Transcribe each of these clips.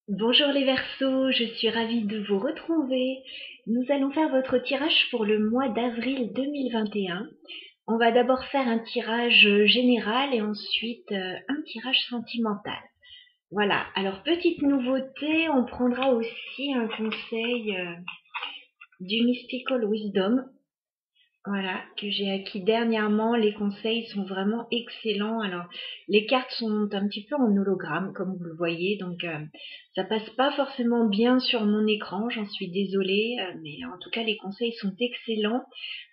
Bonjour les Verseaux, je suis ravie de vous retrouver. Nous allons faire votre tirage pour le mois d'avril 2021. On va d'abord faire un tirage général et ensuite un tirage sentimental. Voilà, alors petite nouveauté, on prendra aussi un conseil du Mystical Wisdom. Voilà, que j'ai acquis dernièrement. Les conseils sont vraiment excellents. Alors, les cartes sont un petit peu en hologramme, comme vous le voyez, donc ça passe pas forcément bien sur mon écran, j'en suis désolée, mais en tout cas, les conseils sont excellents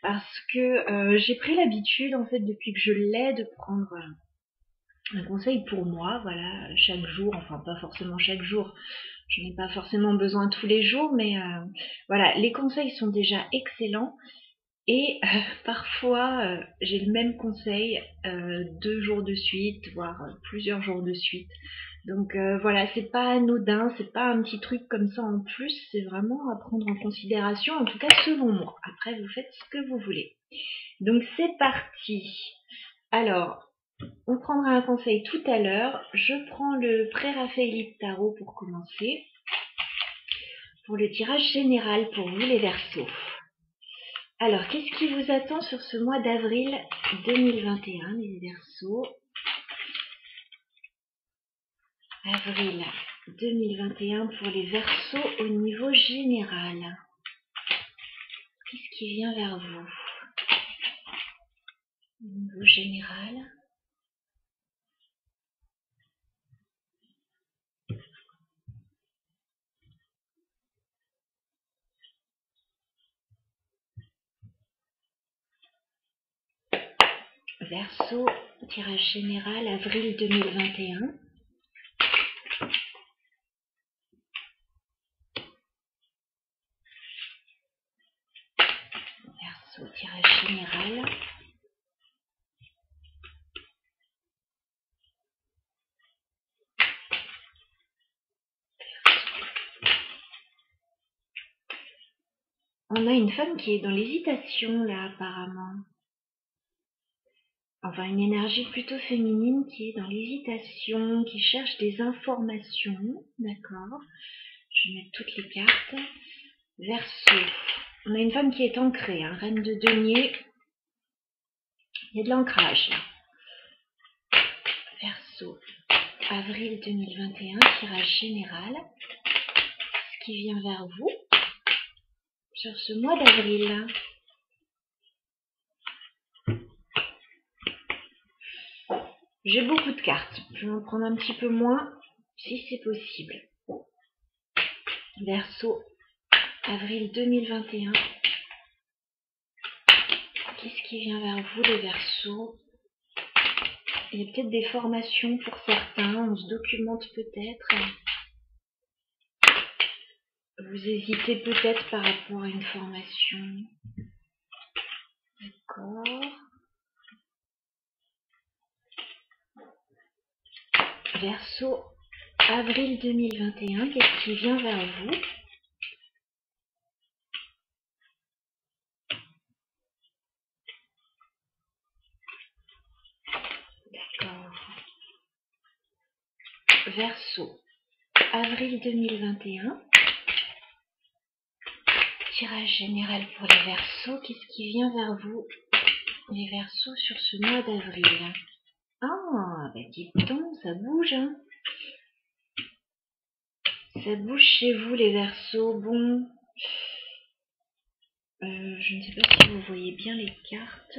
parce que j'ai pris l'habitude, en fait, depuis que je l'ai, de prendre un conseil pour moi, voilà, chaque jour, enfin pas forcément chaque jour, je n'ai pas forcément besoin tous les jours, mais voilà, les conseils sont déjà excellents. Et parfois, j'ai le même conseil 2 jours de suite, voire plusieurs jours de suite. Donc voilà, c'est pas anodin, c'est pas un petit truc comme ça en plus, c'est vraiment à prendre en considération, en tout cas selon moi. Après, vous faites ce que vous voulez. Donc c'est parti. Alors, on prendra un conseil tout à l'heure. Je prends le pré-raphaélite tarot pour commencer, pour le tirage général pour vous les Verseaux. Alors, qu'est-ce qui vous attend sur ce mois d'avril 2021, les Verseaux? Avril 2021 pour les Verseaux au niveau général. Qu'est-ce qui vient vers vous au niveau général? Verseau, tirage général, avril 2021. Verseau, tirage général. On a une femme qui est dans l'hésitation là apparemment. Enfin, une énergie plutôt féminine qui est dans l'hésitation, qui cherche des informations. D'accord. Je vais mettre toutes les cartes. Verseau. On a une femme qui est ancrée, hein, reine de denier. Il y a de l'ancrage là. Verseau. Avril 2021, tirage général. Ce qui vient vers vous sur ce mois d'avril. J'ai beaucoup de cartes. Je vais en prendre un petit peu moins si c'est possible. Verseau. Avril 2021. Qu'est-ce qui vient vers vous les Verseaux? Il y a peut-être des formations pour certains, on se documente peut-être. Vous hésitez peut-être par rapport à une formation. D'accord. Verseau, avril 2021, qu'est-ce qui vient vers vous? D'accord. Verseau, avril 2021. Tirage général pour les Verseaux. Qu'est-ce qui vient vers vous, les Verseaux, sur ce mois d'avril? Ah, bah dites donc, ça bouge, hein. Ça bouge chez vous, les Verseaux. Bon, je ne sais pas si vous voyez bien les cartes.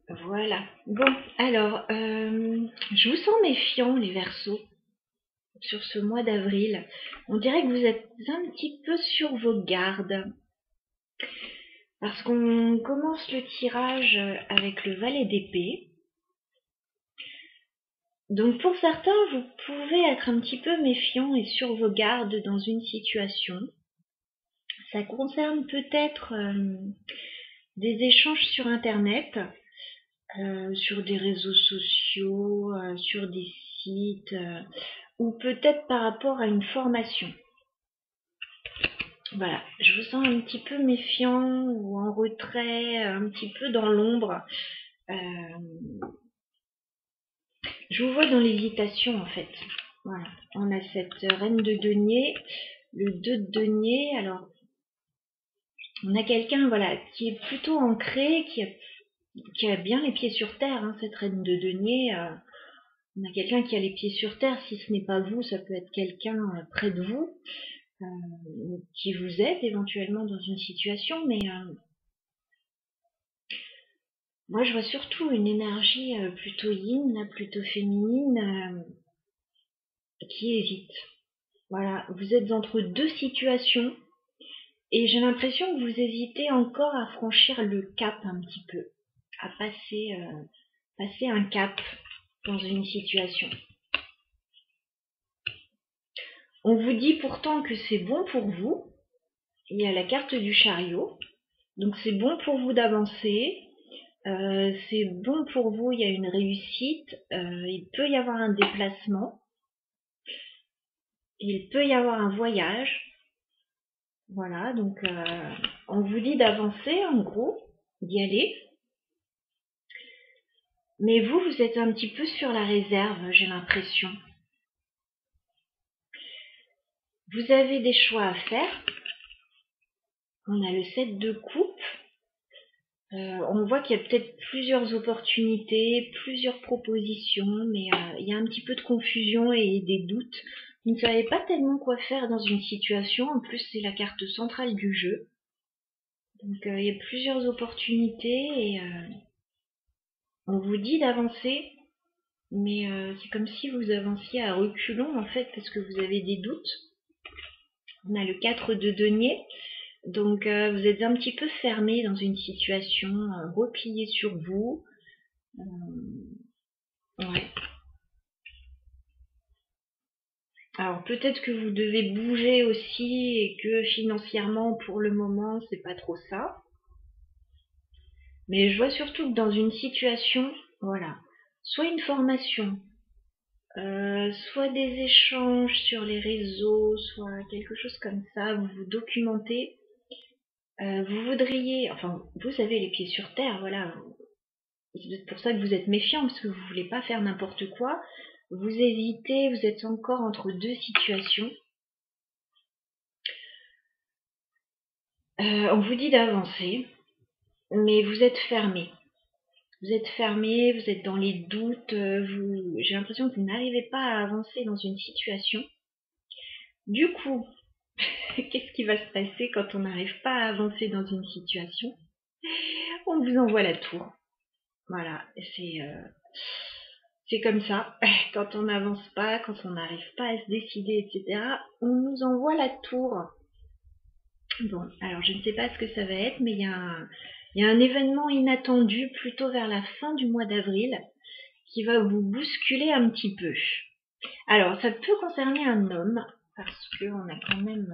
Voilà. Bon, alors, je vous sens méfiant, les Verseaux, sur ce mois d'avril. On dirait que vous êtes un petit peu sur vos gardes. Parce qu'on commence le tirage avec le valet d'épée. Donc pour certains, vous pouvez être un petit peu méfiant et sur vos gardes dans une situation. Ça concerne peut-être des échanges sur Internet, sur des réseaux sociaux, sur des sites, ou peut-être par rapport à une formation. Voilà, je vous sens un petit peu méfiant ou en retrait, un petit peu dans l'ombre. Je vous vois dans l'hésitation en fait. Voilà, on a cette reine de denier, le 2 de denier. Alors, on a quelqu'un voilà, qui est plutôt ancré, qui a bien les pieds sur terre, hein, cette reine de denier. On a quelqu'un qui a les pieds sur terre, si ce n'est pas vous, ça peut être quelqu'un près de vous, qui vous aide éventuellement dans une situation, mais moi je vois surtout une énergie plutôt yin, là, plutôt féminine, qui hésite. Voilà, vous êtes entre deux situations, et j'ai l'impression que vous hésitez encore à franchir le cap un petit peu, à passer un cap dans une situation. On vous dit pourtant que c'est bon pour vous. Il y a la carte du chariot. Donc c'est bon pour vous d'avancer. C'est bon pour vous, il y a une réussite. Il peut y avoir un déplacement. Il peut y avoir un voyage. Voilà, donc on vous dit d'avancer en gros, d'y aller. Mais vous êtes un petit peu sur la réserve, j'ai l'impression. Vous avez des choix à faire. On a le 7 de coupe. On voit qu'il y a peut-être plusieurs opportunités, plusieurs propositions, mais il y a un petit peu de confusion et des doutes. Vous ne savez pas tellement quoi faire dans une situation. En plus, c'est la carte centrale du jeu. Donc, il y a plusieurs opportunités et on vous dit d'avancer, mais c'est comme si vous avanciez à reculons, en fait, parce que vous avez des doutes. On a le 4 de denier. Donc vous êtes un petit peu fermé dans une situation, replié sur vous. Ouais. Alors peut-être que vous devez bouger aussi et que financièrement pour le moment c'est pas trop ça. Mais je vois surtout que dans une situation, voilà, soit une formation, soit des échanges sur les réseaux, soit quelque chose comme ça, vous vous documentez. Vous voudriez, enfin vous avez les pieds sur terre, voilà, c'est pour ça que vous êtes méfiant, parce que vous voulez pas faire n'importe quoi. Vous hésitez, vous êtes encore entre deux situations. On vous dit d'avancer, mais vous êtes fermé. Vous êtes fermé, vous êtes dans les doutes, j'ai l'impression que vous n'arrivez pas à avancer dans une situation. Du coup, qu'est-ce qui va se passer quand on n'arrive pas à avancer dans une situation? On vous envoie la tour. Voilà, c'est comme ça. Quand on n'avance pas, quand on n'arrive pas à se décider, etc., on nous envoie la tour. Bon, alors je ne sais pas ce que ça va être, mais il y a un événement inattendu plutôt vers la fin du mois d'avril qui va vous bousculer un petit peu. Alors, ça peut concerner un homme, parce qu'on a quand même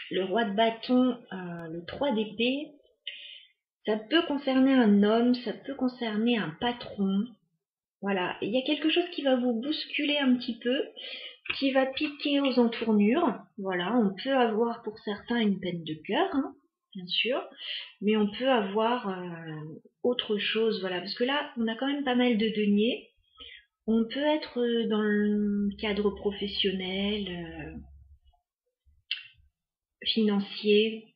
le roi de bâton, le 3 d'épée. Ça peut concerner un homme, ça peut concerner un patron. Voilà, il y a quelque chose qui va vous bousculer un petit peu, qui va piquer aux entournures. Voilà, on peut avoir pour certains une peine de cœur, hein, bien sûr, mais on peut avoir autre chose, voilà, parce que là, on a quand même pas mal de deniers. On peut être dans le cadre professionnel, financier,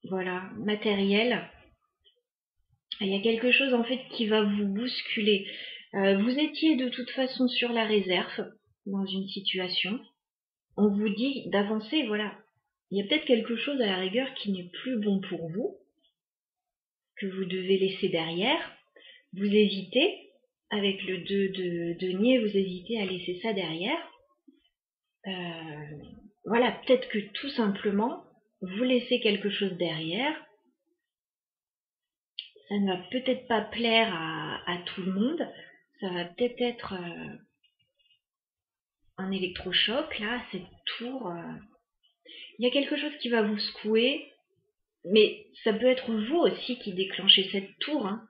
voilà, matériel. Il y a quelque chose en fait qui va vous bousculer. Vous étiez de toute façon sur la réserve dans une situation. On vous dit d'avancer, voilà. Il y a peut-être quelque chose à la rigueur qui n'est plus bon pour vous, que vous devez laisser derrière. Vous hésitez, avec le 2 de denier, vous hésitez à laisser ça derrière. Voilà, peut-être que tout simplement, vous laissez quelque chose derrière. Ça ne va peut-être pas plaire à tout le monde. Ça va peut-être être un électrochoc, là, cette tour. Il y a quelque chose qui va vous secouer, mais ça peut être vous aussi qui déclenchez cette tour. Hein.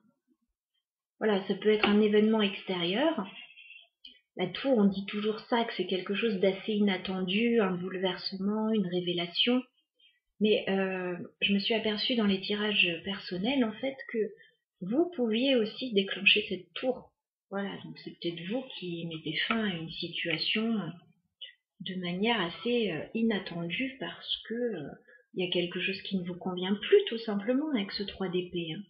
Voilà, ça peut être un événement extérieur. La tour, on dit toujours ça, que c'est quelque chose d'assez inattendu, un bouleversement, une révélation. Mais je me suis aperçue dans les tirages personnels, en fait, que vous pouviez aussi déclencher cette tour. Voilà, donc c'est peut-être vous qui mettez fin à une situation de manière assez inattendue parce que il y a quelque chose qui ne vous convient plus, tout simplement, avec ce 3 d'épée. Hein.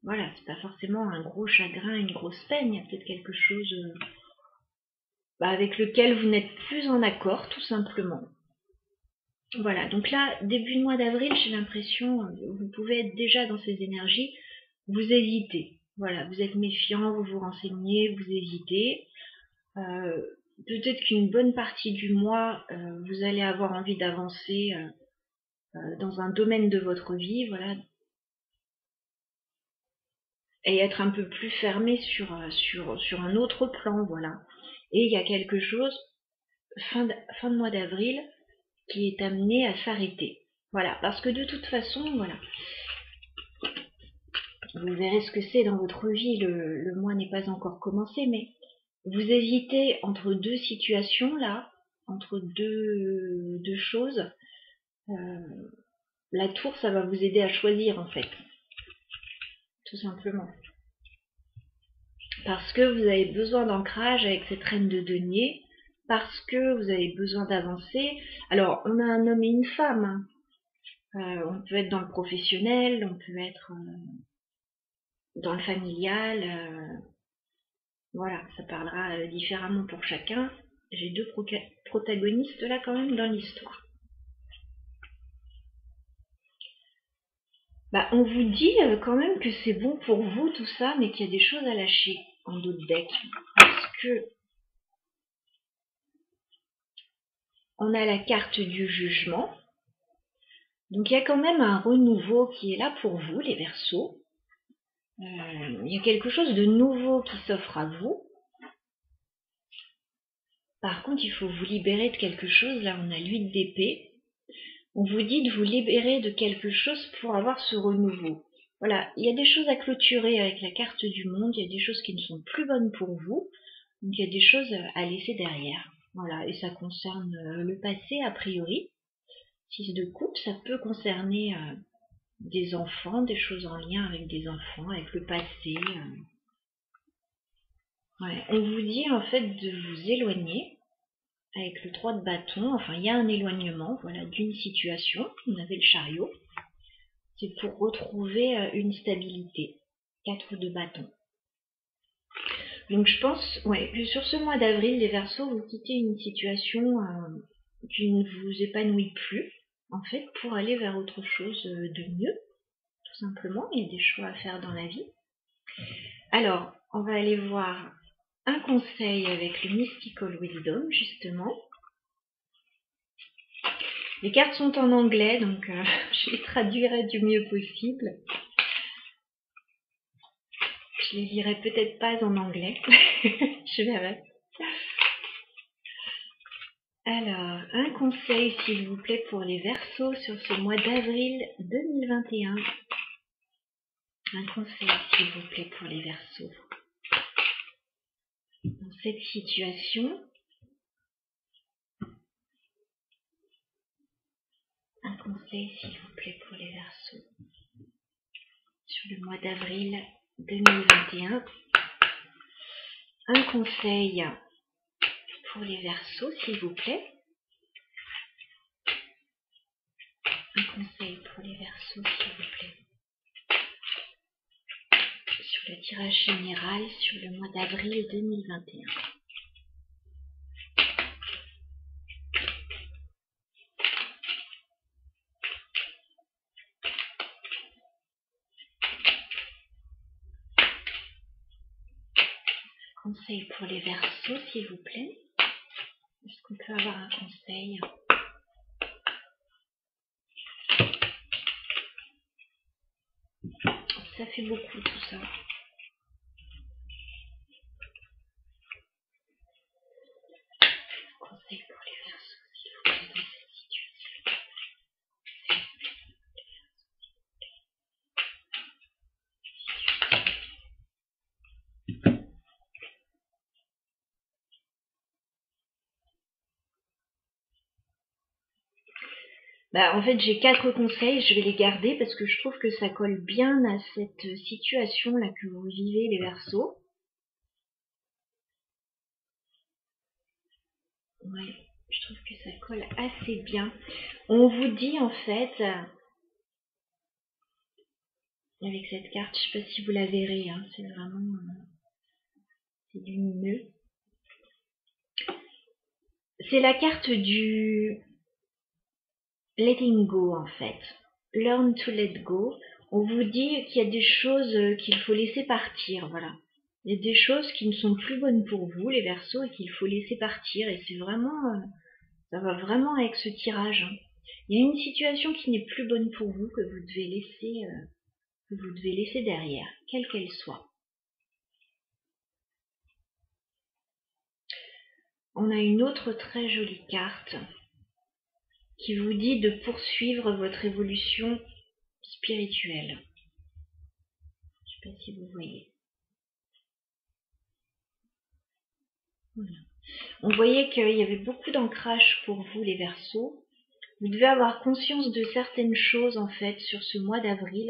Voilà, c'est pas forcément un gros chagrin, une grosse peine, il y a peut-être quelque chose avec lequel vous n'êtes plus en accord, tout simplement. Voilà, donc là, début du mois d'avril, j'ai l'impression, vous pouvez être déjà dans ces énergies, vous hésitez. Voilà, vous êtes méfiant, vous vous renseignez, vous hésitez. Peut-être qu'une bonne partie du mois, vous allez avoir envie d'avancer dans un domaine de votre vie, voilà, et être un peu plus fermé sur un autre plan, voilà. Et il y a quelque chose, fin de mois d'avril, qui est amené à s'arrêter. Voilà, parce que de toute façon, voilà, vous verrez ce que c'est dans votre vie, le mois n'est pas encore commencé, mais vous hésitez entre deux situations là, entre deux choses. La tour, ça va vous aider à choisir en fait, tout simplement. Parce que vous avez besoin d'ancrage avec cette reine de denier, parce que vous avez besoin d'avancer. Alors, on a un homme et une femme. On peut être dans le professionnel, on peut être dans le familial. Voilà, ça parlera différemment pour chacun. J'ai deux protagonistes là quand même dans l'histoire. On vous dit quand même que c'est bon pour vous tout ça, mais qu'il y a des choses à lâcher en d'autres decks. Parce que on a la carte du jugement. Donc il y a quand même un renouveau qui est là pour vous, les Verseaux. Il y a quelque chose de nouveau qui s'offre à vous. Par contre, il faut vous libérer de quelque chose. Là, on a l'8 d'épée. On vous dit de vous libérer de quelque chose pour avoir ce renouveau. Voilà, il y a des choses à clôturer avec la carte du monde, il y a des choses qui ne sont plus bonnes pour vous, donc il y a des choses à laisser derrière. Voilà, et ça concerne le passé a priori. 6 de coupe, ça peut concerner des enfants, des choses en lien avec des enfants, avec le passé. Ouais. On vous dit en fait de vous éloigner avec le 3 de bâton. Enfin, il y a un éloignement, voilà, d'une situation. On avait le chariot. C'est pour retrouver une stabilité. 4 de bâton. Donc je pense, ouais, que sur ce mois d'avril, les Verseaux, vous quittez une situation qui ne vous épanouit plus, en fait, pour aller vers autre chose de mieux, tout simplement. Il y a des choix à faire dans la vie. Alors, on va aller voir un conseil avec le Mystical Wisdom, justement. Les cartes sont en anglais, donc je les traduirai du mieux possible. Je les lirai peut-être pas en anglais. Je verrai. Alors, un conseil, s'il vous plaît, pour les Verseaux sur ce mois d'avril 2021. Un conseil, s'il vous plaît, pour les Verseaux. Dans cette situation, un conseil, s'il vous plaît, pour les Verseaux. Sur le mois d'avril 2021. Un conseil pour les Verseaux, s'il vous plaît. Un conseil pour les Verseaux, s'il vous plaît. Sur le tirage général sur le mois d'avril 2021. Conseil pour les Verseaux, s'il vous plaît. Est-ce qu'on peut avoir un conseil? Ça fait beaucoup tout ça. Conseil pour les Verseaux, s'il vous plaît, dans cette situation. En fait, j'ai 4 conseils, je vais les garder parce que je trouve que ça colle bien à cette situation-là que vous vivez, les Verseaux. Ouais, je trouve que ça colle assez bien. On vous dit en fait, avec cette carte, je sais pas si vous la verrez, hein, c'est vraiment c'est lumineux. C'est la carte du letting go en fait. Learn to let go. On vous dit qu'il y a des choses qu'il faut laisser partir, voilà. Il y a des choses qui ne sont plus bonnes pour vous, les Verseaux, et qu'il faut laisser partir. Et c'est vraiment, ça va vraiment avec ce tirage, hein. Il y a une situation qui n'est plus bonne pour vous que vous devez laisser derrière, quelle qu'elle soit. On a une autre très jolie carte qui vous dit de poursuivre votre évolution spirituelle. Je ne sais pas si vous voyez. Voilà. On voyait qu'il y avait beaucoup d'ancrage pour vous, les Verseaux. Vous devez avoir conscience de certaines choses, en fait, sur ce mois d'avril.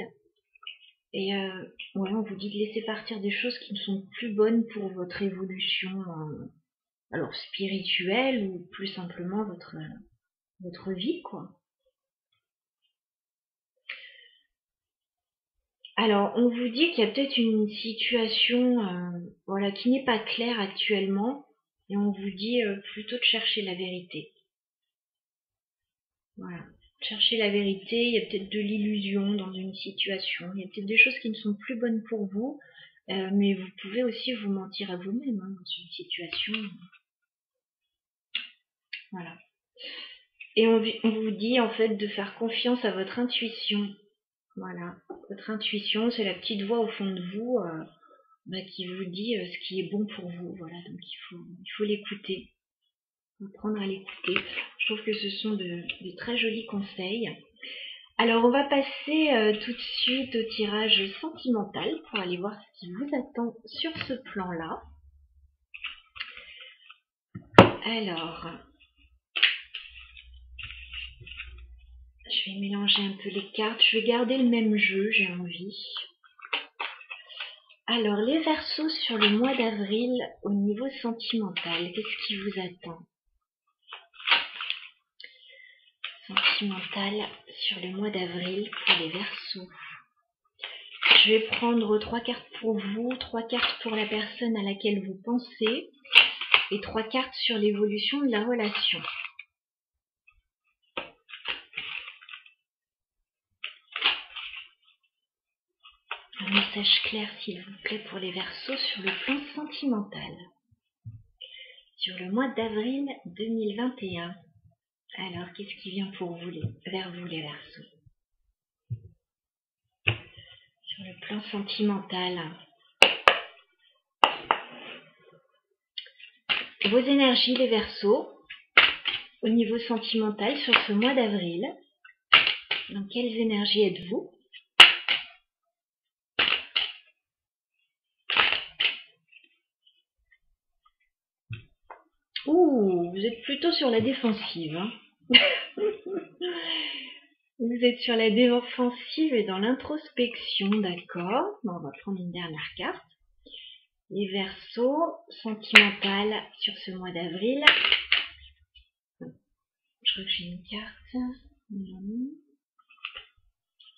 Et ouais, on vous dit de laisser partir des choses qui ne sont plus bonnes pour votre évolution, alors spirituelle ou plus simplement votre vie, quoi. Alors, on vous dit qu'il y a peut-être une situation voilà, qui n'est pas claire actuellement, et on vous dit plutôt de chercher la vérité. Voilà. Chercher la vérité, il y a peut-être de l'illusion dans une situation, il y a peut-être des choses qui ne sont plus bonnes pour vous, mais vous pouvez aussi vous mentir à vous-même hein, dans une situation. Voilà. Et on vous dit en fait de faire confiance à votre intuition. Voilà. Votre intuition, c'est la petite voix au fond de vous qui vous dit ce qui est bon pour vous. Voilà. Donc il faut l'écouter. Apprendre à l'écouter. Je trouve que ce sont de très jolis conseils. Alors on va passer tout de suite au tirage sentimental pour aller voir ce qui vous attend sur ce plan-là. Alors, je vais mélanger un peu les cartes. Je vais garder le même jeu, j'ai envie. Alors, les Verseaux sur le mois d'avril au niveau sentimental, qu'est-ce qui vous attend? Sentimental sur le mois d'avril pour les Verseaux. Je vais prendre 3 cartes pour vous, 3 cartes pour la personne à laquelle vous pensez et 3 cartes sur l'évolution de la relation. Un message clair, s'il vous plaît, pour les Verseaux sur le plan sentimental. Sur le mois d'avril 2021. Alors, qu'est-ce qui vient pour vous, vers vous, les Verseaux? Sur le plan sentimental. Vos énergies, les Verseaux, au niveau sentimental sur ce mois d'avril. Dans quelles énergies êtes-vous? Ouh, vous êtes plutôt sur la défensive. Hein. Vous êtes sur la défensive et dans l'introspection, d'accord. Bon, on va prendre une dernière carte. Les Verseaux, sentimental sur ce mois d'avril. Je crois que j'ai une carte. Non.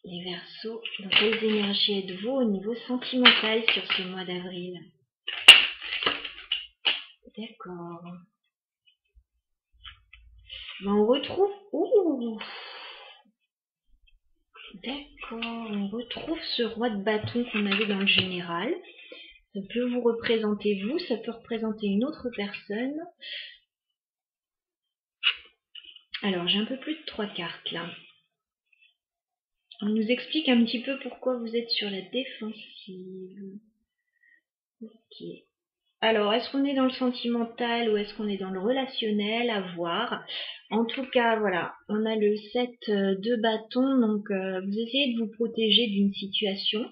Les Verseaux, dans quelles énergies êtes-vous au niveau sentimental sur ce mois d'avril? D'accord. On retrouve... Ouh. D'accord, on retrouve ce roi de bâton qu'on avait dans le général. Ça peut vous représenter vous, ça peut représenter une autre personne. Alors, j'ai un peu plus de 3 cartes là. On nous explique un petit peu pourquoi vous êtes sur la défensive. Ok. Alors, est-ce qu'on est dans le sentimental ou est-ce qu'on est dans le relationnel? À voir. En tout cas, voilà, on a le 7 de bâton, donc vous essayez de vous protéger d'une situation,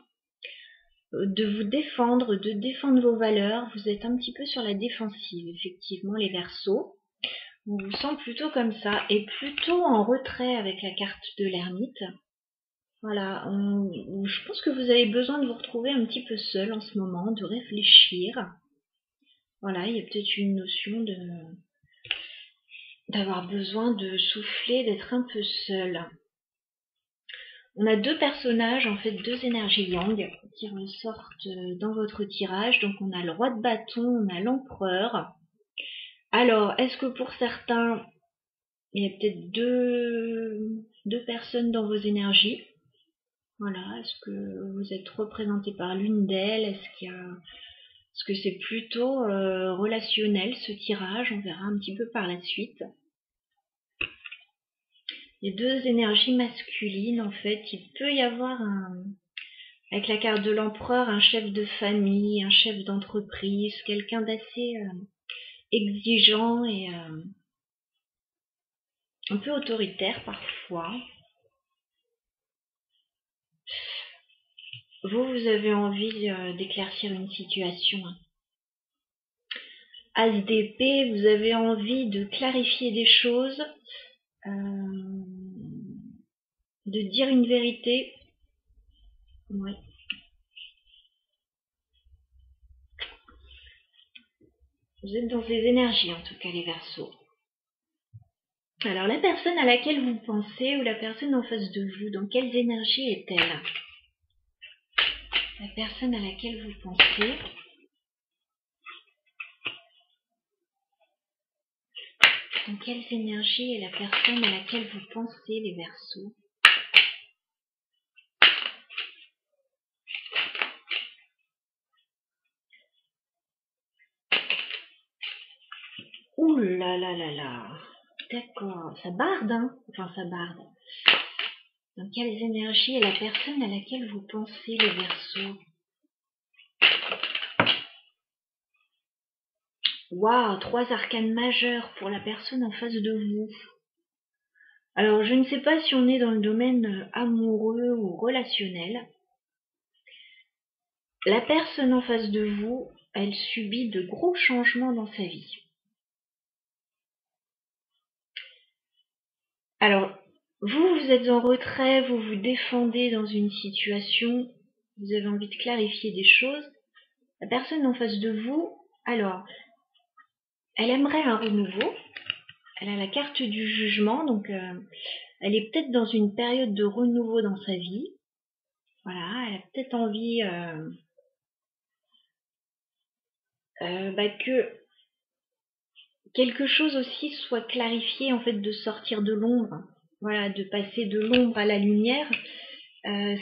de vous défendre, de défendre vos valeurs. Vous êtes un petit peu sur la défensive, effectivement, les Verseaux. On vous sent plutôt comme ça, et plutôt en retrait avec la carte de l'ermite. Voilà, je pense que vous avez besoin de vous retrouver un petit peu seul en ce moment, de réfléchir. Voilà, il y a peut-être une notion d'avoir besoin de souffler, d'être un peu seul. On a deux personnages, en fait, deux énergies yang qui ressortent dans votre tirage. Donc on a le roi de bâton, on a l'empereur. Alors, est-ce que pour certains, il y a peut-être deux personnes dans vos énergies? Voilà, est-ce que vous êtes représenté par l'une d'elles? Est-ce que c'est plutôt relationnel ce tirage? On verra un petit peu par la suite. Il y a deux énergies masculines en fait. Il peut y avoir avec la carte de l'empereur, un chef de famille, un chef d'entreprise, quelqu'un d'assez exigeant et un peu autoritaire parfois. Vous avez envie d'éclaircir une situation. As d'épée, vous avez envie de clarifier des choses, de dire une vérité. Ouais. Vous êtes dans ces énergies en tout cas les Verseaux. Alors la personne à laquelle vous pensez ou la personne en face de vous, dans quelles énergies est-elle? La personne à laquelle vous pensez. Dans quelles énergies est la personne à laquelle vous pensez les Verseaux? Ouh là là là là. D'accord, ça barde, hein? Enfin, ça barde. Dans quelles énergies est la personne à laquelle vous pensez les Verseaux? Waouh, 3 arcanes majeures pour la personne en face de vous. Alors, je ne sais pas si on est dans le domaine amoureux ou relationnel. La personne en face de vous, elle subit de gros changements dans sa vie. Alors, vous êtes en retrait, vous vous défendez dans une situation, vous avez envie de clarifier des choses. La personne en face de vous, alors, elle aimerait un renouveau. Elle a la carte du jugement, donc elle est peut-être dans une période de renouveau dans sa vie. Voilà, elle a peut-être envie que quelque chose aussi soit clarifié, en fait, de sortir de l'ombre. Voilà, de passer de l'ombre à la lumière.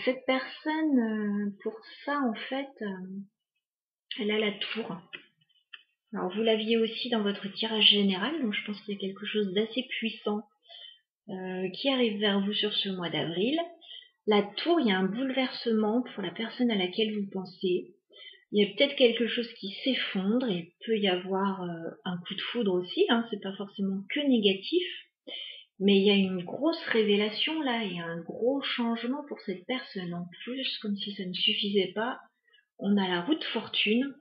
Cette personne, pour ça, en fait, elle a la tour. Alors, vous l'aviez aussi dans votre tirage général, donc je pense qu'il y a quelque chose d'assez puissant qui arrive vers vous sur ce mois d'avril. La tour, il y a un bouleversement pour la personne à laquelle vous pensez. Il y a peut-être quelque chose qui s'effondre et il peut y avoir un coup de foudre aussi, hein, c'est pas forcément que négatif. Mais il y a une grosse révélation là, il y a un gros changement pour cette personne. En plus, comme si ça ne suffisait pas, on a la roue de fortune.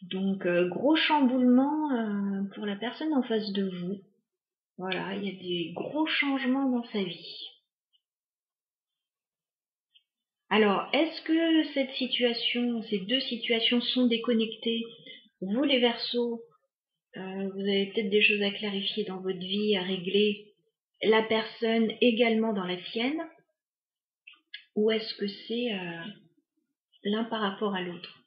Donc gros chamboulement pour la personne en face de vous. Voilà, il y a des gros changements dans sa vie. Alors, est-ce que cette situation, ces deux situations sont déconnectées? Vous les Verseaux, vous avez peut-être des choses à clarifier dans votre vie, à régler. La personne également dans la sienne. Ou est-ce que c'est l'un par rapport à l'autre?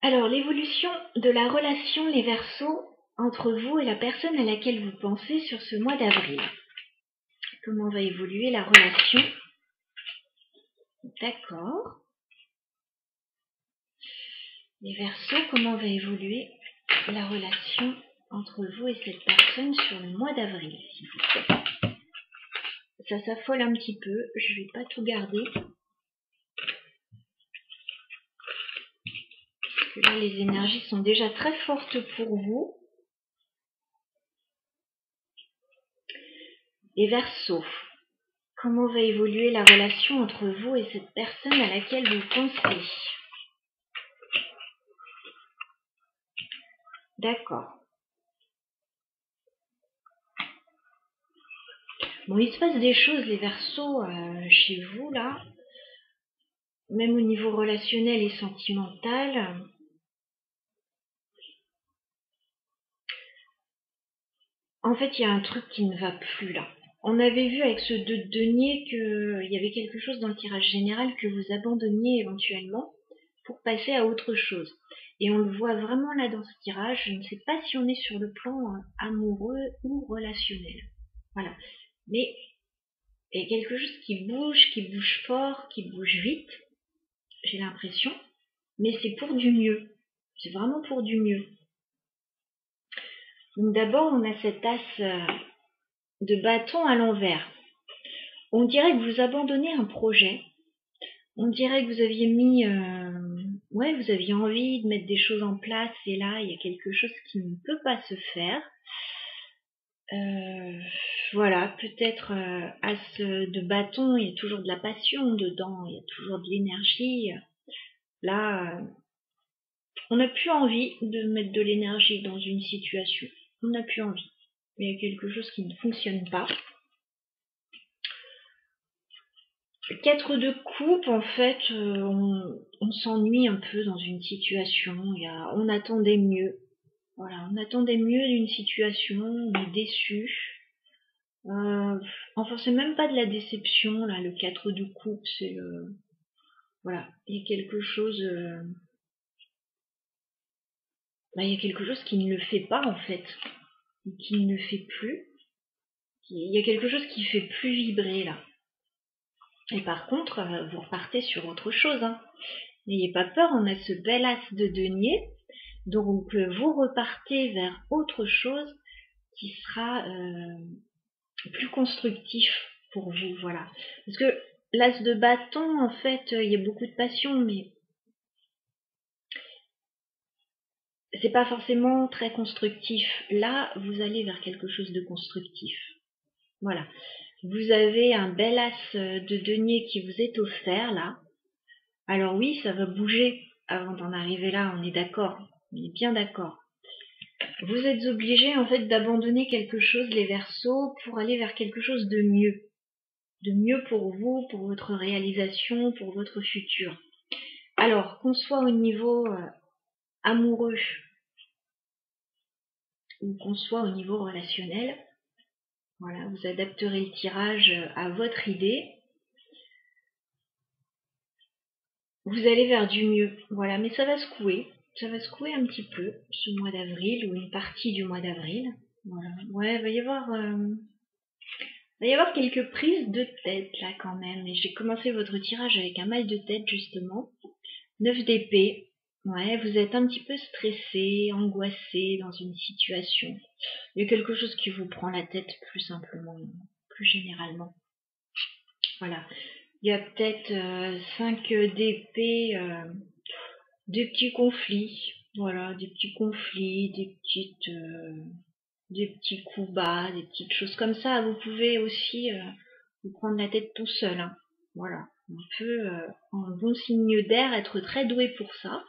Alors, l'évolution de la relation, les Verseaux, entre vous et la personne à laquelle vous pensez sur ce mois d'avril. Comment va évoluer la relation? D'accord. Les Verseaux, comment va évoluer la relation entre vous et cette personne sur le mois d'avril, s'il vous plaît? Ça s'affole un petit peu, je vais pas tout garder. Parce que là, les énergies sont déjà très fortes pour vous. Les Verseaux, comment va évoluer la relation entre vous et cette personne à laquelle vous pensez? D'accord. Bon, il se passe des choses, les Verseaux, chez vous, là, même au niveau relationnel et sentimental. En fait, il y a un truc qui ne va plus, là. On avait vu avec ce 2 de denier qu'il y avait quelque chose dans le tirage général que vous abandonniez éventuellement pour passer à autre chose. Et on le voit vraiment là dans ce tirage. Je ne sais pas si on est sur le plan amoureux ou relationnel. Voilà. Mais il y a quelque chose qui bouge fort, qui bouge vite, j'ai l'impression. Mais c'est pour du mieux. C'est vraiment pour du mieux. Donc d'abord, on a cet as de bâton à l'envers. On dirait que vous abandonnez un projet. On dirait que vous aviez mis... ouais, vous aviez envie de mettre des choses en place et là, il y a quelque chose qui ne peut pas se faire. Voilà, peut-être as de bâton, il y a toujours de la passion dedans, il y a toujours de l'énergie. Là, on n'a plus envie de mettre de l'énergie dans une situation. On n'a plus envie. Il y a quelque chose qui ne fonctionne pas. 4 de coupe, en fait, on s'ennuie un peu dans une situation. On attendait mieux. Voilà, on attendait mieux d'une situation, on est déçu. Enfin, c'est même pas de la déception, là, le 4 de coupe, c'est le... Voilà, il y a quelque chose... il y a quelque chose qui ne le fait pas, en fait. Qui ne le fait plus. Il y a quelque chose qui fait plus vibrer, là. Et par contre, vous repartez sur autre chose, hein. N'ayez pas peur, on a ce bel as de denier. Donc, vous repartez vers autre chose qui sera plus constructif pour vous, voilà. Parce que l'as de bâton, en fait, il y a beaucoup de passion, mais c'est pas forcément très constructif. Là, vous allez vers quelque chose de constructif. Voilà. Vous avez un bel as de denier qui vous est offert, là. Alors oui, ça va bouger avant d'en arriver là, on est d'accord. On est bien d'accord. Vous êtes obligés, en fait, d'abandonner quelque chose, les Verseaux, pour aller vers quelque chose de mieux. De mieux pour vous, pour votre réalisation, pour votre futur. Alors, qu'on soit au niveau amoureux ou qu'on soit au niveau relationnel, voilà, vous adapterez le tirage à votre idée. Vous allez vers du mieux, voilà, mais ça va secouer un petit peu ce mois d'avril ou une partie du mois d'avril. Voilà, ouais, il va y avoir quelques prises de tête là quand même. Et j'ai commencé votre tirage avec un mal de tête justement. 9 d'épée. Ouais, vous êtes un petit peu stressé, angoissé dans une situation. Il y a quelque chose qui vous prend la tête plus simplement, plus généralement. Voilà. Il y a peut-être 5 d'épée, des petits conflits. Voilà, des petits conflits, des petits coups bas, des petites choses comme ça. Vous pouvez aussi vous prendre la tête tout seul, hein. Voilà. On peut, en bon signe d'air, être très doué pour ça.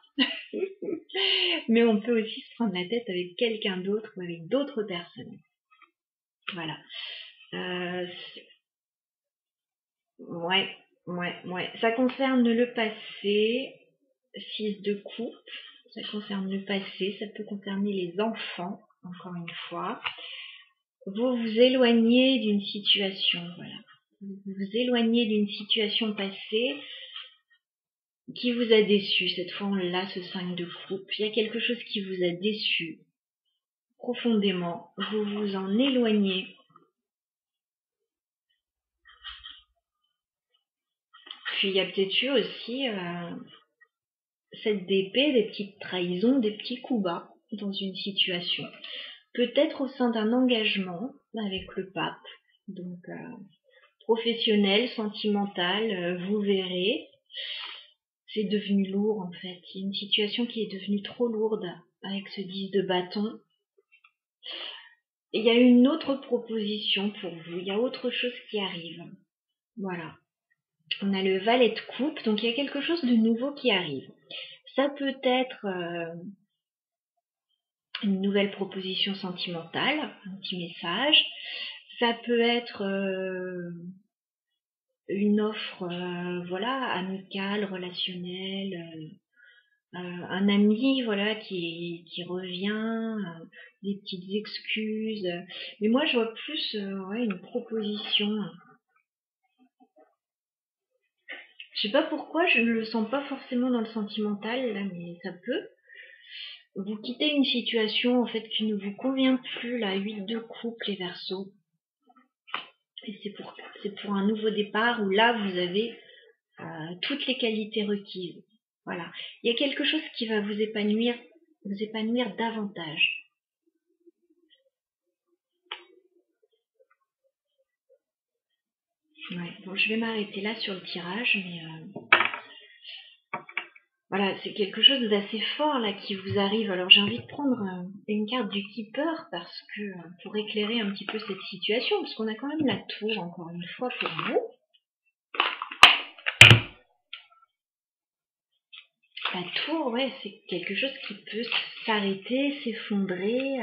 Mais on peut aussi se prendre la tête avec quelqu'un d'autre ou avec d'autres personnes. Voilà. Ouais. Ça concerne le passé. 6 de coupe. Ça concerne le passé. Ça peut concerner les enfants, encore une fois. Vous vous éloignez d'une situation, voilà. Vous vous éloignez d'une situation passée qui vous a déçu. Cette fois, on l'a, ce 5 de coupe. Il y a quelque chose qui vous a déçu profondément. Vous vous en éloignez. Puis il y a peut-être eu aussi cette d'épée, des petites trahisons, des petits coups bas dans une situation. Peut-être au sein d'un engagement avec le pape. Donc professionnel, sentimental, vous verrez. C'est devenu lourd en fait. Il y a une situation qui est devenue trop lourde avec ce 10 de bâton. Et il y a une autre proposition pour vous. Il y a autre chose qui arrive. Voilà. On a le valet de coupe, donc il y a quelque chose de nouveau qui arrive. Ça peut être une nouvelle proposition sentimentale, un petit message. Ça peut être une offre, voilà, amicale, relationnelle, un ami, voilà, qui revient, des petites excuses. Mais moi, je vois plus, ouais, une proposition. Je sais pas pourquoi, je ne le sens pas forcément dans le sentimental, là, mais ça peut. Vous quittez une situation, en fait, qui ne vous convient plus, la 8 de coupe, les Verseaux. Et c'est pour un nouveau départ où là, vous avez toutes les qualités requises. Voilà. Il y a quelque chose qui va vous épanouir davantage. Ouais. Bon, je vais m'arrêter là sur le tirage, mais voilà, c'est quelque chose d'assez fort là qui vous arrive. Alors j'ai envie de prendre une carte du Keeper parce que pour éclairer un petit peu cette situation, parce qu'on a quand même la tour encore une fois pour vous. La tour, ouais, c'est quelque chose qui peut s'arrêter, s'effondrer.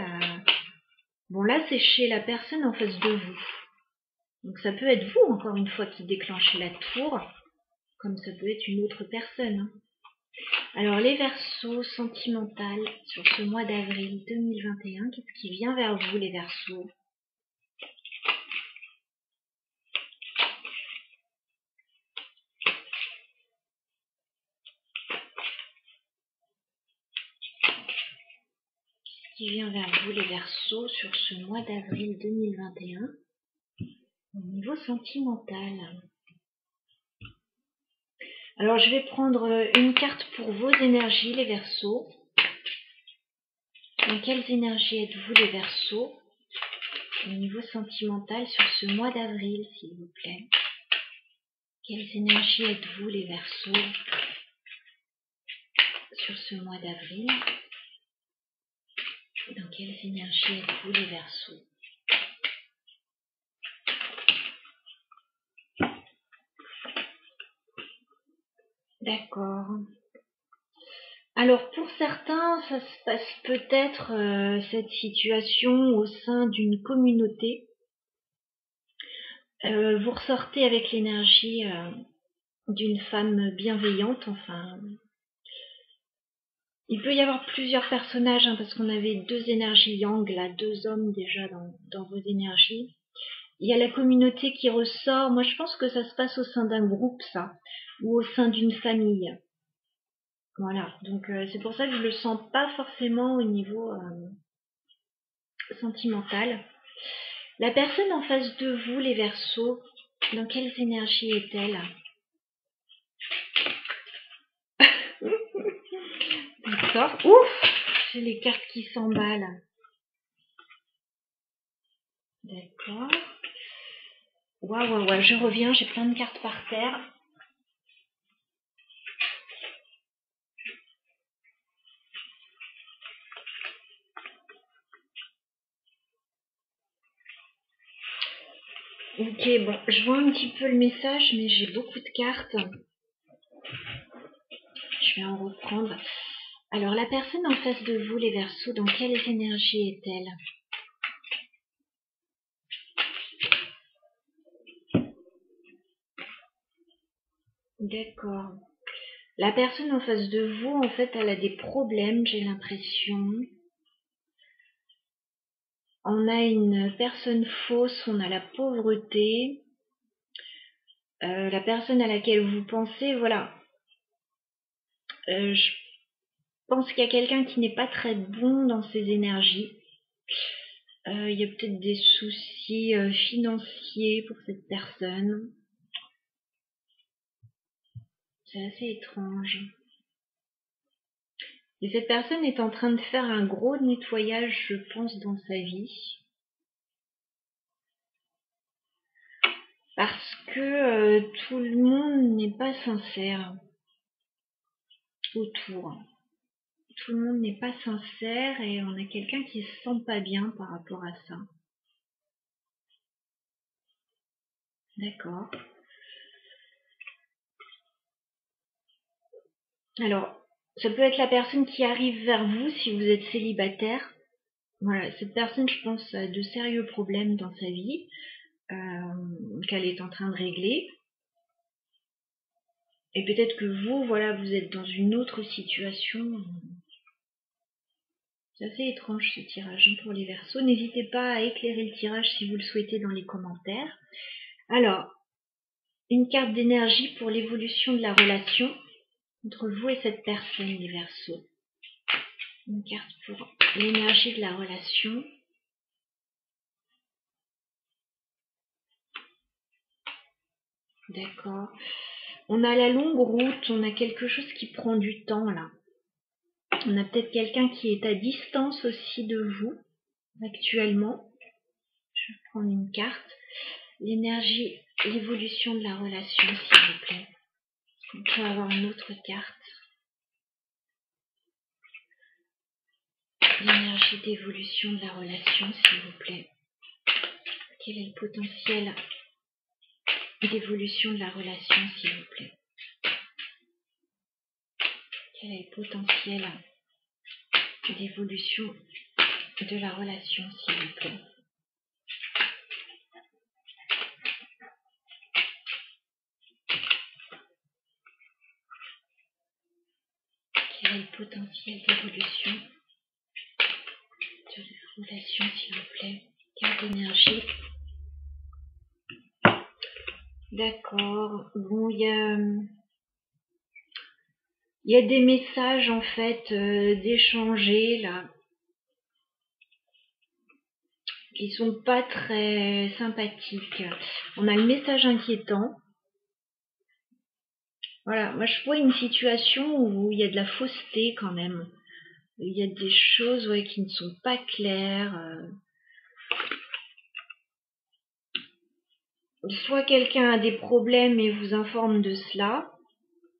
Bon là, c'est chez la personne en face de vous. Donc ça peut être vous encore une fois qui déclenchez la tour, comme ça peut être une autre personne. Alors les Verseaux sentimentales sur ce mois d'avril 2021, qu'est-ce qui vient vers vous les Verseaux? Qui vient vers vous les Verseaux sur ce mois d'avril 2021 au niveau sentimental? Alors je vais prendre une carte pour vos énergies les Verseaux. Dans quelles énergies êtes-vous les Verseaux au niveau sentimental sur ce mois d'avril s'il vous plaît? Quelles énergies êtes-vous les Verseaux sur ce mois d'avril? Dans quelles énergies êtes-vous les Verseaux? D'accord. Alors pour certains, ça se passe peut-être cette situation au sein d'une communauté. Vous ressortez avec l'énergie d'une femme bienveillante, enfin. Il peut y avoir plusieurs personnages, parce qu'on avait deux énergies yang, là, deux hommes déjà dans vos énergies. Il y a la communauté qui ressort. Moi, je pense que ça se passe au sein d'un groupe, ça, ou au sein d'une famille. Voilà, donc c'est pour ça que je le sens pas forcément au niveau sentimental. La personne en face de vous, les Verseaux, dans quelles énergies est-elle? D'accord. Ouf, j'ai les cartes qui s'emballent. D'accord. Waouh, je reviens, j'ai plein de cartes par terre. Ok, bon, je vois un petit peu le message, mais j'ai beaucoup de cartes. Je vais en reprendre. Alors, la personne en face de vous, les Verseaux, dans quelles énergies est-elle? D'accord. La personne en face de vous, en fait, elle a des problèmes, j'ai l'impression. On a une personne fausse, on a la pauvreté. La personne à laquelle vous pensez, voilà. Je pense qu'il y a quelqu'un qui n'est pas très bon dans ses énergies. Il y a peut-être des soucis financiers pour cette personne. C'est assez étrange. Et cette personne est en train de faire un gros nettoyage, je pense, dans sa vie. Parce que tout le monde n'est pas sincère autour. Tout le monde n'est pas sincère et on a quelqu'un qui se sent pas bien par rapport à ça. D'accord. Alors, ça peut être la personne qui arrive vers vous si vous êtes célibataire. Voilà, cette personne, je pense, a de sérieux problèmes dans sa vie qu'elle est en train de régler. Et peut-être que vous, voilà, vous êtes dans une autre situation. C'est assez étrange ce tirage pour les Verseaux. N'hésitez pas à éclairer le tirage si vous le souhaitez dans les commentaires. Alors, une carte d'énergie pour l'évolution de la relation entre vous et cette personne, les Verseaux. Une carte pour l'énergie de la relation. D'accord. On a la longue route, on a quelque chose qui prend du temps là. On a peut-être quelqu'un qui est à distance aussi de vous actuellement. Je vais prendre une carte. L'énergie, l'évolution de la relation, s'il vous plaît. On peut avoir une autre carte. L'énergie d'évolution de la relation, s'il vous plaît. Quel est le potentiel d'évolution de la relation, s'il vous plaît? Quel est le potentiel d'évolution de la relation, s'il vous plaît? Quel est le potentiel d'évolution de la relation, s'il vous plaît? Carte d'énergie. D'accord. Bon, il y a des messages en fait d'échanger là qui sont pas très sympathiques. On a le message inquiétant. Voilà, moi je vois une situation où il y a de la fausseté quand même. Il y a des choses qui ne sont pas claires. Soit quelqu'un a des problèmes et vous informe de cela,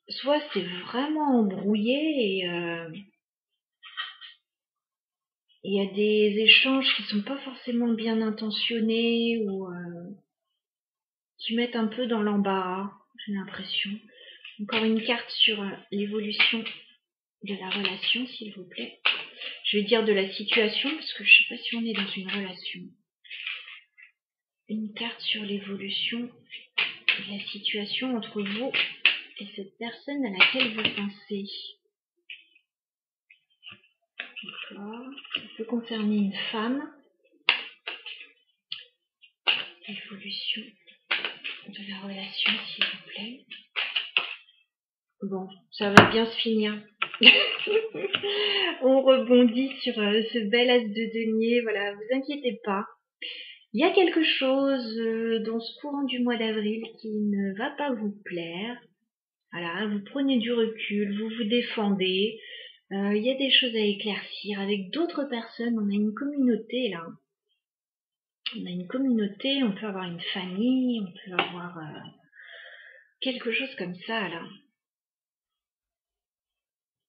soit c'est vraiment embrouillé et il y a des échanges qui sont pas forcément bien intentionnés ou qui mettent un peu dans l'embarras, j'ai l'impression. Encore une carte sur l'évolution de la relation, s'il vous plaît. Je vais dire de la situation, parce que je sais pas si on est dans une relation. Une carte sur l'évolution de la situation entre vous et cette personne à laquelle vous pensez. D'accord. Ça peut concerner une femme. L'évolution de la relation, s'il vous plaît. Bon, ça va bien se finir. On rebondit sur ce bel as de denier. Voilà, vous inquiétez pas. Il y a quelque chose dans ce courant du mois d'avril qui ne va pas vous plaire. Voilà, vous prenez du recul, vous vous défendez. Il y a des choses à éclaircir avec d'autres personnes. On a une communauté là. On a une communauté, on peut avoir une famille, on peut avoir quelque chose comme ça là.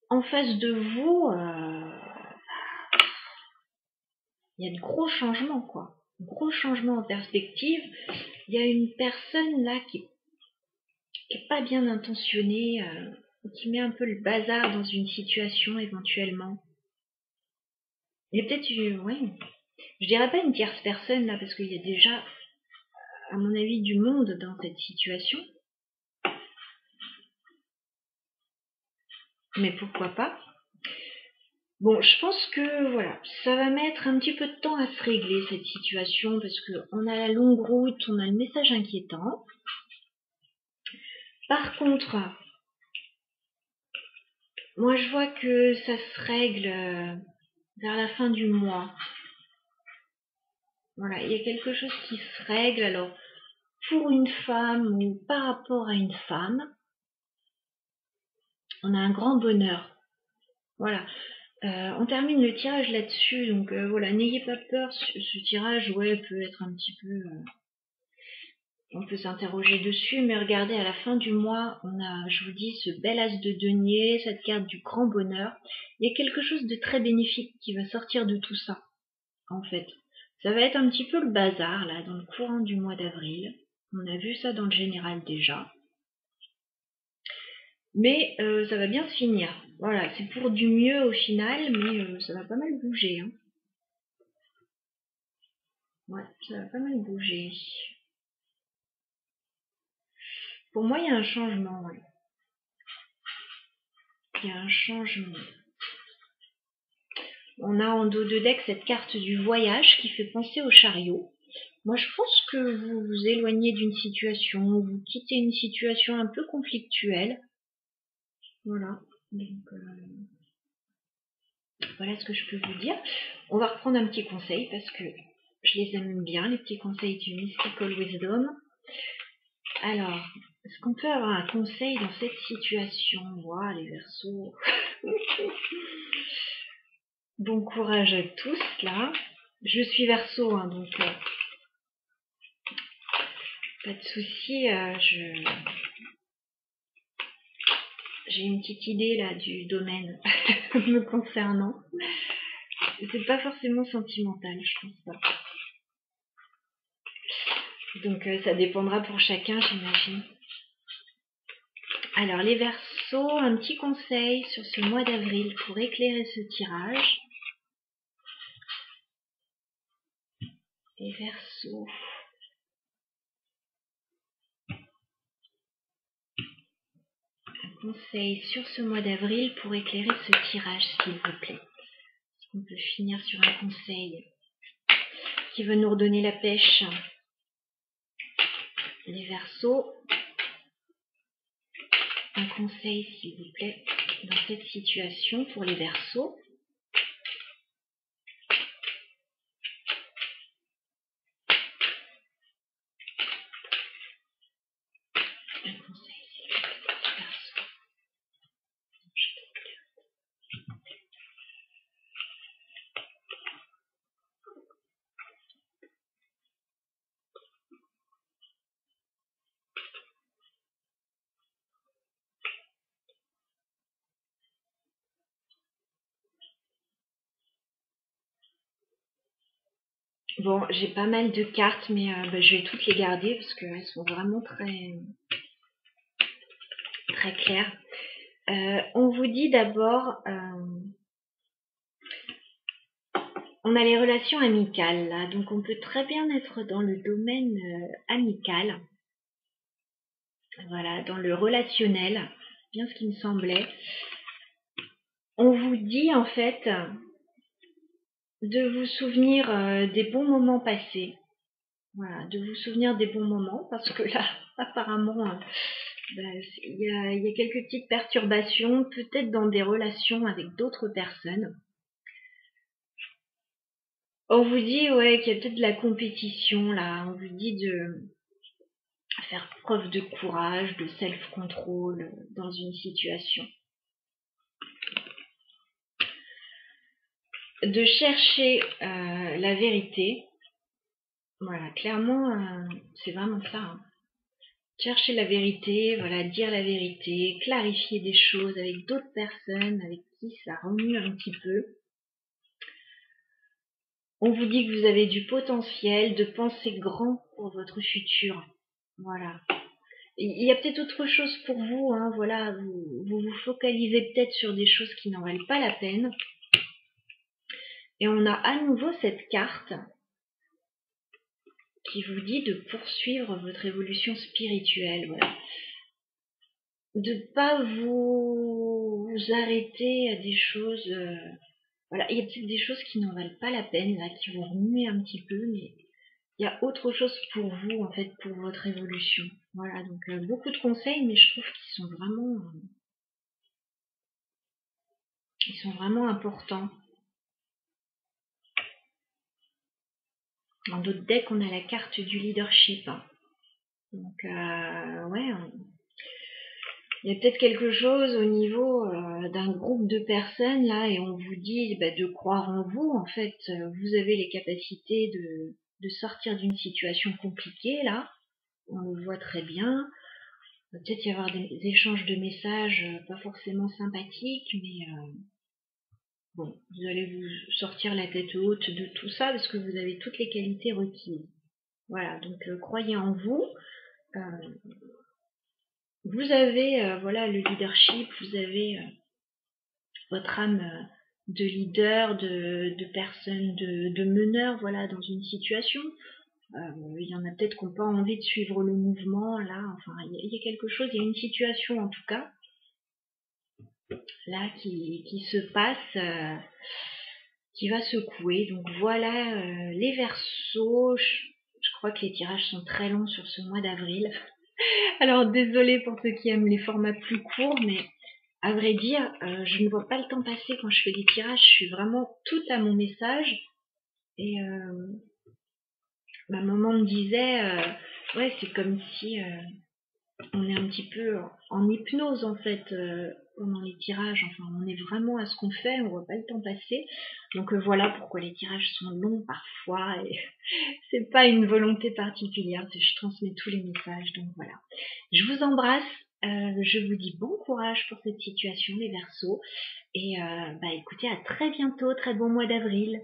En face de vous, il y a de gros changements quoi. Gros changements en perspective. Il y a une personne là qui est pas bien intentionnée, qui met un peu le bazar dans une situation éventuellement. Il y a peut-être je dirais pas une tierce personne là parce qu'il y a déjà, à mon avis, du monde dans cette situation. Mais pourquoi pas? Bon, je pense que voilà, ça va mettre un petit peu de temps à se régler cette situation parce que on a la longue route, on a le message inquiétant. Par contre, moi je vois que ça se règle vers la fin du mois. Voilà, il y a quelque chose qui se règle. Alors, pour une femme ou par rapport à une femme, on a un grand bonheur. Voilà. On termine le tirage là-dessus, donc voilà, n'ayez pas peur, ce tirage, peut être un petit peu... on peut s'interroger dessus, mais regardez, à la fin du mois, on a, je vous dis, ce bel as de denier, cette carte du grand bonheur. Il y a quelque chose de très bénéfique qui va sortir de tout ça, en fait. Ça va être un petit peu le bazar, là, dans le courant du mois d'avril. On a vu ça dans le général déjà. Mais ça va bien se finir. Voilà, c'est pour du mieux au final, mais ça va pas mal bouger. Hein. Ouais, ça va pas mal bouger. Pour moi, il y a un changement, ouais. Il y a un changement. On a en dos de deck cette carte du voyage qui fait penser au chariot. Moi, je pense que vous vous éloignez d'une situation, vous quittez une situation un peu conflictuelle. Voilà. Donc, voilà ce que je peux vous dire. On va reprendre un petit conseil parce que je les aime bien, les petits conseils du Mystical Wisdom. Alors, est-ce qu'on peut avoir un conseil dans cette situation? Ouah, les Verseaux. Bon courage à tous, là. Je suis Verseau, hein, donc pas de souci. J'ai une petite idée là du domaine me concernant. C'est pas forcément sentimental, je pense pas. Donc ça dépendra pour chacun, j'imagine. Alors les Verseaux, un petit conseil sur ce mois d'avril pour éclairer ce tirage. Les Verseaux. Un conseil sur ce mois d'avril pour éclairer ce tirage, s'il vous plaît. On peut finir sur un conseil qui veut nous redonner la pêche. Les Verseaux, un conseil s'il vous plaît dans cette situation pour les Verseaux. Un conseil s'il vous plaît pour les Verseaux. Bon, j'ai pas mal de cartes, mais je vais toutes les garder parce qu'elles sont vraiment très claires. On vous dit d'abord, on a les relations amicales là, donc on peut très bien être dans le domaine amical. Voilà, dans le relationnel, bien ce qui me semblait. On vous dit en fait de vous souvenir des bons moments passés. Voilà, de vous souvenir des bons moments, parce que là, apparemment, il y a quelques petites perturbations, peut-être dans des relations avec d'autres personnes. On vous dit ouais, qu'il y a peut-être de la compétition là, on vous dit de faire preuve de courage, de self-control dans une situation. De chercher la vérité. Voilà, clairement, c'est vraiment ça. Hein. Chercher la vérité, voilà, dire la vérité, clarifier des choses avec d'autres personnes avec qui ça remue un petit peu. On vous dit que vous avez du potentiel, de penser grand pour votre futur. Voilà. Il y a peut-être autre chose pour vous, hein, voilà, vous vous focalisez peut-être sur des choses qui n'en valent pas la peine. Et on a à nouveau cette carte qui vous dit de poursuivre votre évolution spirituelle, voilà. De pas vous arrêter à des choses, voilà, il y a peut-être des choses qui n'en valent pas la peine, là, qui vont remuer un petit peu, mais il y a autre chose pour vous, en fait, pour votre évolution. Voilà, donc beaucoup de conseils, mais je trouve qu'ils sont vraiment importants. Dans d'autres decks, on a la carte du leadership. Donc, ouais, il y a peut-être quelque chose au niveau d'un groupe de personnes, là, et on vous dit de croire en vous. En fait, vous avez les capacités de sortir d'une situation compliquée, là. On le voit très bien. Il va peut-être y avoir des échanges de messages pas forcément sympathiques, mais bon, vous allez vous sortir la tête haute de tout ça parce que vous avez toutes les qualités requises. Voilà, donc croyez en vous. Vous avez voilà le leadership, vous avez votre âme de leader, de personne, de meneur, voilà, dans une situation. Il y en a peut-être qui n'ont pas envie de suivre le mouvement, là, enfin, il y a quelque chose, il y a une situation en tout cas, là, qui se passe, qui va secouer. Donc voilà, les Verseaux, je crois que les tirages sont très longs sur ce mois d'avril. Alors désolée pour ceux qui aiment les formats plus courts, mais à vrai dire, je ne vois pas le temps passer quand je fais des tirages, je suis vraiment toute à mon message. Et ma maman me disait, ouais, c'est comme si on est un petit peu en hypnose en fait pendant les tirages. Enfin, on est vraiment à ce qu'on fait, on voit pas le temps passer. Donc voilà pourquoi les tirages sont longs parfois. Et c'est pas une volonté particulière, je transmets tous les messages. Donc voilà. Je vous embrasse. Je vous dis bon courage pour cette situation, les Verseaux. Et bah écoutez, à très bientôt, très bon mois d'avril.